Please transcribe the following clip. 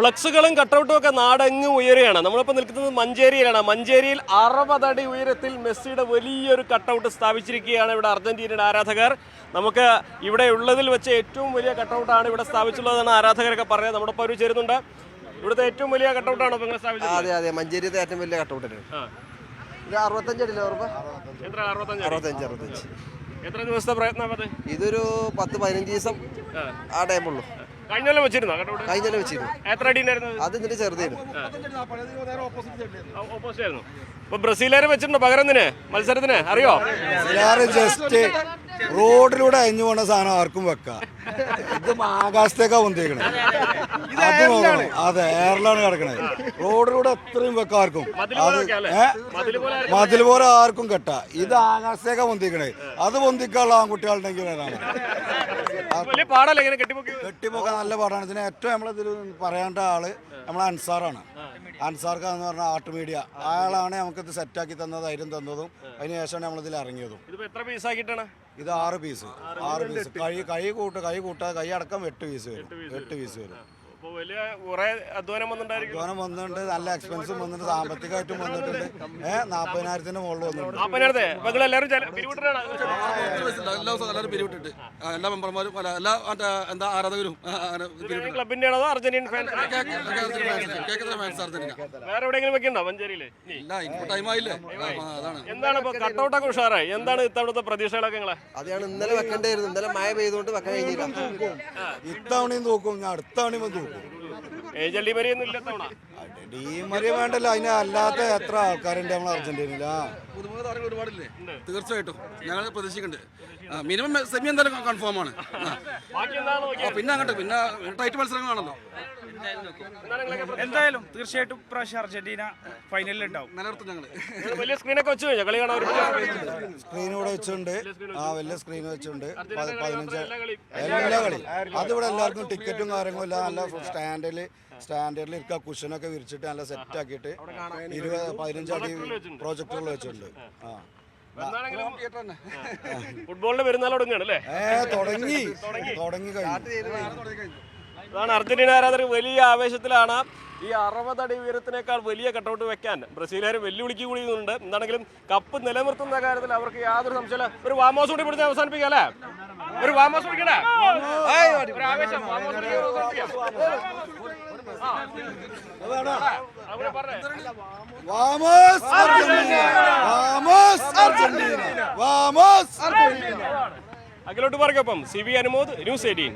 ഫ്ലക്സുകളും കട്ടൗട്ടും ഒക്കെ നാടെങ്ങും ഉയരുകയാണ്. നമ്മളിപ്പോൾ നിൽക്കുന്നത് മഞ്ചേരിയിലാണ്. മഞ്ചേരിയിൽ 60 അടി ഉയരത്തിൽ മെസ്സിയുടെ വലിയൊരു കട്ടൗട്ട് സ്ഥാപിച്ചിരിക്കുകയാണ് ഇവിടെ അർജന്റീനയുടെ ആരാധകർ. നമുക്ക് ഇവിടെ ഉള്ളതിൽ വെച്ച് ഏറ്റവും വലിയ കട്ടൗട്ടാണ് ഇവിടെ സ്ഥാപിച്ചുള്ളതെന്ന് ആരാധകരൊക്കെ പറയാം. നമ്മുടെ ഇപ്പോൾ ഒരു ചേരുന്നുണ്ട്. ഇവിടുത്തെ ഏറ്റവും വലിയ കട്ടൗട്ടാണോ നിങ്ങൾ സ്ഥാപിച്ചത്? അതെ അതെ, മഞ്ചേരിയിലെ ഏറ്റവും വലിയ കട്ടൗട്ടാണ്. ഇത് 65 അടിയിലെ എത്ര? 65. എത്ര ദിവസത്തെ പ്രയത്നം? ഇതൊരു 10-15 ദിവസം ആ ടൈമുള്ളൂ. കഴിഞ്ഞ കൊല്ലം വെച്ചിരുന്നോ കട്ടൗട്ട്? കഴിഞ്ഞ കൊല്ലം വെച്ചിരുന്നു. എത്ര അടിയുണ്ടായിരുന്നു? അത് ഇതിന്റെ ചെറുതായിരുന്നു. ഓപ്പോസിറ്റ് ആയിരുന്നു. ഇപ്പൊ ബ്രസീലുകാരെ വെച്ചിട്ടുണ്ടോ പകരത്തിന് മത്സരത്തിന്? അറിയോ? ജസ്റ്റ് റോഡിലൂടെ അയഞ്ഞു പോണ സാധനം ആർക്കും വെക്കാം. ഇത് ആകാശത്തേക്കാ പൊന്തിക്കണേ. അത് നോക്കണം. അതെ, എയറിലാണ് കിടക്കണത്. റോഡിലൂടെ എത്രയും വെക്കാം ആർക്കും. മതിൽ പോലെ ആർക്കും കെട്ടാ. ഇത് ആകാശത്തേക്കാ പൊന്തിക്കണേ. അത് പൊന്തിക്കാനുള്ള ആൺകുട്ടികളുണ്ടെങ്കിൽ കെട്ടിപ്പൊക്കാൻ നല്ല പാടാണ്. ഇതിന് ഏറ്റവും നമ്മളിതിൽ പറയേണ്ട ആള് നമ്മളെ അൻസാറാണ്. അൻസാർക്ക് എന്ന് പറഞ്ഞ ആർട്ട് മീഡിയ, അയാളാണ് നമുക്കിത് സെറ്റാക്കി തന്നത്, ധൈര്യം തന്നതും. അതിനുശേഷമാണ് നമ്മളിതിൽ ഇറങ്ങിയതും. ഇത് 6 പീസ്. കൈ കൂട്ടാ കൈ അടക്കം 8 പീസ് വരും. അധ്വാനം വന്നിട്ടുണ്ട്, നല്ല എക്സ്പെൻസും വന്നിട്ടുണ്ട്, സാമ്പത്തികമായിട്ടും വന്നിട്ടുണ്ട്. 40,000-ന്റെ മുകളിൽ വന്നിട്ടുണ്ട്. എല്ലാ മെമ്പർമാരും എല്ലാ ആരാധകരും ക്ലബിന്റെ ആണോ അർജന്റീൻ ഫാൻസ്? വേറെ എവിടെയെങ്കിലും വെക്കണ്ടോ മഞ്ചേരിയില്? എന്താണ് ഇപ്പൊ കട്ടൗട്ടൊക്കെ ഉഷാറായി? എന്താണ് ഇത്തവണത്തെ പ്രതീക്ഷകളൊക്കെ നിങ്ങളെ? അതാണ് ഇന്നലെ വെക്കേണ്ടായിരുന്നു. ഇന്നലെ മഴ പെയ്തുകൊണ്ട് വെക്കാൻ കഴിഞ്ഞില്ല. ഇത്തവണയും തൂക്കും, ഞാൻ അടുത്ത തവണയും തൂക്കും. ഡീമറിയ വേണ്ടല്ലോ, അതിന് അല്ലാത്ത എത്ര ആൾക്കാരുണ്ട് നമ്മളെ അർജന്റീനയില? പുതുമുഖ താരങ്ങൾ ഒരുപാടില്ലേ? തീർച്ചയായിട്ടും ഞങ്ങൾ പ്രതീക്ഷിക്കുന്നുണ്ട്. മിനിമം സെമി എന്തായാലും കൺഫേം ആണ്. പിന്നെ അങ്ങോട്ട് പിന്നെ ടൈറ്റ് മത്സരങ്ങളാണല്ലോ. എന്തായാലും തീർച്ചയായിട്ടും പ്രാവശ്യം അർജന്റീന ഫൈനലിൽ ഉണ്ടാവും. നിലനിർത്തും ഞങ്ങൾ. വലിയ സ്ക്രീനൊക്കെ വെച്ച് കളി കാണാൻ സ്ക്രീൻ ഇവിടെ വെച്ചിട്ടുണ്ട്. വലിയ സ്ക്രീൻ വെച്ചിട്ടുണ്ട്. 15 എല്ലാ കളി. അതിവിടെ എല്ലാവർക്കും ടിക്കറ്റും കാര്യങ്ങളും എല്ലാം നല്ല സ്റ്റാൻഡേർഡിൽ ഇരിക്കുക. കുഷനൊക്കെ വിരിച്ചിട്ട് നല്ല സെറ്റ് ആക്കിയിട്ട് 15 അടി പ്രോജക്ടുകൾ വെച്ചിട്ടുണ്ട്. ഫുട്ബോളിന്റെ പെരുന്നാൾ തുടങ്ങുകയാണല്ലേ? തുടങ്ങി അതാണ് അർജന്റീന ആരാധകർ വലിയ ആവേശത്തിലാണ്. ഈ 60 അടി ഉയരത്തിനേക്കാൾ വലിയ കട്ടൗട്ട് വെക്കാൻ ബ്രസീലുകാർ വെല്ലുവിളിക്ക് കൂടിയുന്നുണ്ട്. എന്താണെങ്കിലും കപ്പ് നിലനിർത്തുന്ന കാര്യത്തിൽ അവർക്ക് യാതൊരു സംശയമില്ല. ഒരു വാമോസ് കൂടി പിടിച്ച് അവസാനിപ്പിക്കാം അല്ലേ? ഒരു വാമോസ് പിടിക്കണേ. അഖിലോട്ട് പറയൊപ്പം CB അനുമോദ്, ന്യൂസ് 18.